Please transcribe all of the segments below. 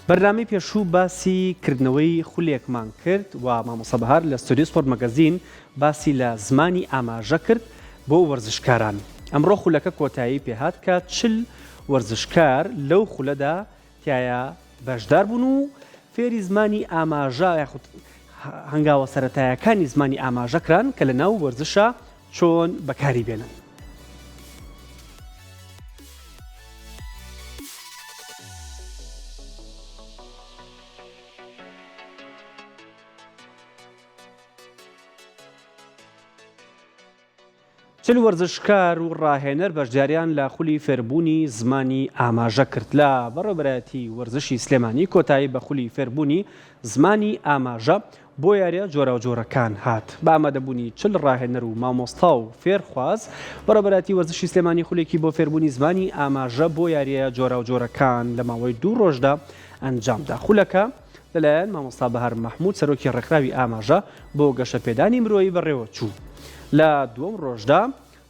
بەرنامەی پێشوو باسی کردنەوەی خولێکمان کرد و مامۆستا بەهار لە ستۆدیۆ سپۆرت مەگەزین باسی لە زمانی ئاماژە کرد بۆ وەرزشکاران. ئەمڕۆ خولەکە کۆتایی پێهات کە 40 وەرزشکار لەو خولەدا تایە بەشدار بوون و فێری زمانی ئاماژە یاخود هەنگاوە سەرەتایەکانی زمانی ئاماژەکران کە لە ناو وەرزشە چۆن بەکاری بێنن. چل وەرزشکار و ڕاهێنەر بەشداریان لە خولی فێربوونی زمانی ئاماژە کرد. لە بەڕێوەبەرایەتی وەرزشی سلێمانی کۆتایی بە خولی فێربوونی زمانی ئاماژە بۆ یاریە جۆرە و جۆرەکان هات. بە ئامادەبوونی 40 ڕاهێنەر و مامۆستا و فێرخواز بەڕێوەبەرایەتی وەرزشی سلێمانی خولێکی بۆ فێربوونی زمانی ئاماژە بۆ یاریە جۆرە و جۆرەکان لە ماوەی 2 ڕۆژدا ئەنجامدا. خولەکە لەلایەن مامۆستا بەهار مەحموود سەرۆکی ڕێکخراوی ئاماژە بۆ گەشەپێدانی مرۆیی بەڕێوە چوو. لە دووەم ڕۆژدا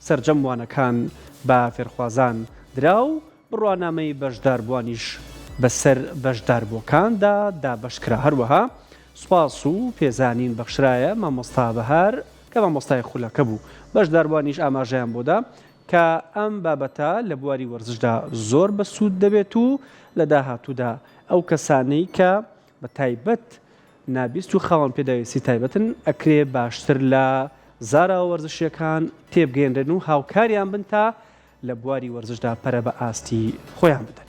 سەرجەموانەکان بە فێرخوازان درا و بڕوانامەی بەشداربوانیش بەسەر بەشداربووەکاندا دابەشکرا. هەروەها سوپاس و پێزانین بەخشرایە مامۆستا بەهار کە مامۆستای خولەکە بوو. بەشداربوانیش ئاماژەیان بۆدا کە ئەم بابەتە لە بواری وەرزشدا زۆر بەسوود دەبێت و لە داهاتوودا ئەو کەسانەی کە بە تایبەت نابیست و خاوەن پێداویستی تایبەتن ئەکرێ باشتر لە زارا وەرزشیەکان تێبگەێنرن و هاوکاریان بن تا لە بواری وەرزشدا پەرە بە ئاستی خۆیان بدەن.